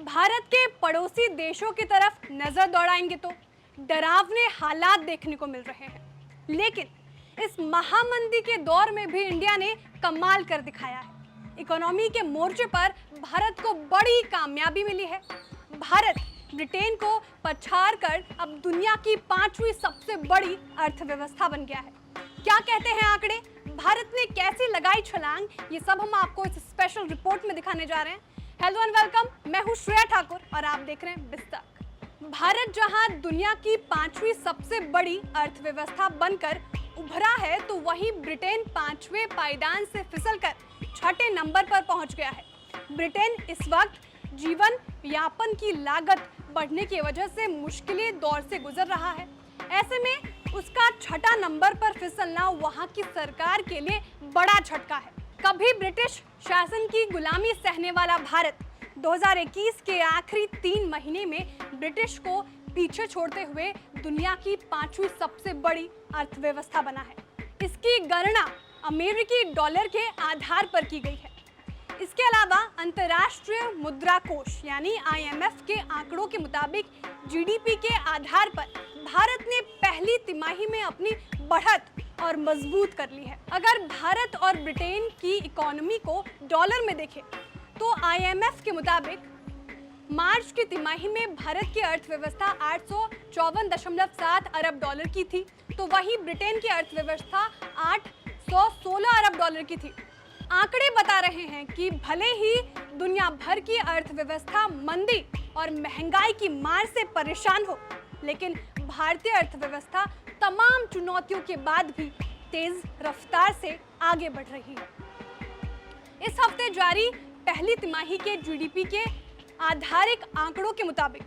भारत के पड़ोसी देशों की तरफ नजर दौड़ाएंगे तो डरावने हालात देखने को मिल रहे हैं। लेकिन इस महामंदी के दौर में भी इंडिया ने कमाल कर दिखाया है। इकोनॉमी के मोर्चे पर भारत को बड़ी कामयाबी मिली है। भारत ब्रिटेन को पछाड़ कर अब दुनिया की 5वीं सबसे बड़ी अर्थव्यवस्था बन गया है। क्या कहते हैं आंकड़े, भारत ने कैसी लगाई छलांग, ये सब हम आपको इस स्पेशल रिपोर्ट में दिखाने जा रहे हैं। हेलो एंड वेलकम, मैं हूं श्रेया ठाकुर और आप देख रहे हैं बिस्तक। भारत जहां दुनिया की 5वीं सबसे बड़ी अर्थव्यवस्था बनकर उभरा है, तो वहीं ब्रिटेन 5वें पायदान से फिसलकर 6ठे नंबर पर पहुंच गया है। ब्रिटेन इस वक्त जीवन यापन की लागत बढ़ने की वजह से मुश्किलें दौर से गुजर रहा है। ऐसे में उसका 6ठा नंबर पर फिसलना वहां की सरकार के लिए बड़ा झटका है। कभी ब्रिटिश शासन की गुलामी सहने वाला भारत 2021 के आखिरी 3 महीने में ब्रिटिश को पीछे छोड़ते हुए दुनिया की 5वीं सबसे बड़ी अर्थव्यवस्था बना है। इसकी गणना अमेरिकी डॉलर के आधार पर की गई है। इसके अलावा अंतर्राष्ट्रीय मुद्रा कोष यानी IMF के आंकड़ों के मुताबिक GDP के आधार पर भारत ने पहली तिमाही में अपनी बढ़त और मजबूत कर ली है। अगर भारत और ब्रिटेन की इकोनॉमी को डॉलर में देखें तो IMF के मुताबिक मार्च की तिमाही में भारत की अर्थव्यवस्था 854.7 अरब डॉलर की थी, तो वहीं ब्रिटेन की अर्थव्यवस्था 816 अरब डॉलर की थी। आंकड़े बता रहे हैं कि भले ही दुनिया भर की अर्थव्यवस्था मंदी और महंगाई की मार से परेशान हो, लेकिन भारतीय अर्थव्यवस्था तमाम चुनौतियों के बाद भी तेज रफ्तार से आगे बढ़ रही है। इस हफ्ते जारी पहली तिमाही के GDP के आधारिक आंकड़ों के मुताबिक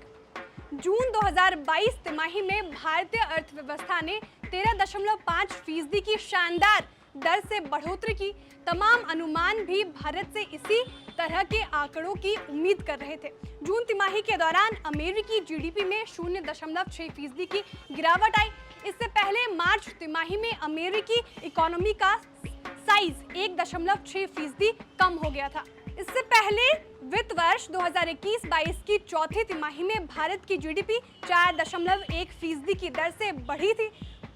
जून 2022 तिमाही में भारतीय अर्थव्यवस्था ने 13.5% की शानदार दर से बढ़ोतरी की। तमाम अनुमान भी भारत से इसी तरह के आंकड़ों की उम्मीद कर रहे थे। जून तिमाही के दौरान अमेरिकी GDP में 0.6% की गिरावट आई। इससे पहले मार्च तिमाही में अमेरिकी इकोनॉमी का साइज 1.6% कम हो गया था। इससे पहले वित्त वर्ष 2021-22 की चौथी तिमाही में भारत की GDP 4.1% की दर से बढ़ी थी।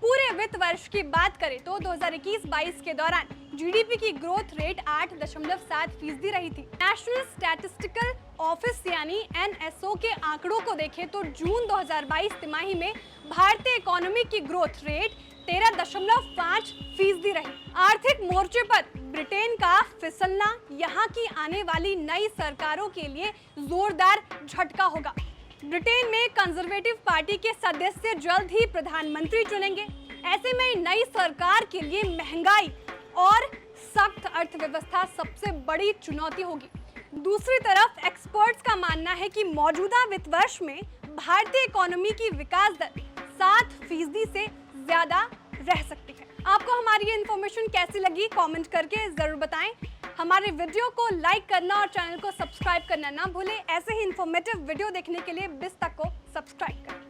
पूरे वित्त वर्ष की बात करें तो 2021-22 के दौरान GDP की ग्रोथ रेट 8.7% रही थी। नेशनल स्टैटिस्टिकल ऑफिस यानी NSO के आंकड़ों को देखें तो जून 2022 तिमाही में भारतीय इकोनॉमी की ग्रोथ रेट 13.5% रही। आर्थिक मोर्चे पर ब्रिटेन का फिसलना यहाँ की आने वाली नई सरकारों के लिए जोरदार झटका होगा। ब्रिटेन में कंजर्वेटिव पार्टी के सदस्य जल्द ही प्रधानमंत्री चुनेंगे। ऐसे में नई सरकार के लिए महंगाई और सख्त अर्थव्यवस्था सबसे बड़ी चुनौती होगी। दूसरी तरफ एक्सपर्ट्स का मानना है कि मौजूदा वित्त वर्ष में भारतीय इकोनॉमी की विकास दर 7% से ज्यादा रह सकती है। आपको हमारी ये इन्फॉर्मेशन कैसी लगी, कमेंट करके जरूर बताएं। हमारे वीडियो को लाइक करना और चैनल को सब्सक्राइब करना ना भूलें। ऐसे ही इन्फॉर्मेटिव वीडियो देखने के लिए बिस्तक को सब्सक्राइब करें।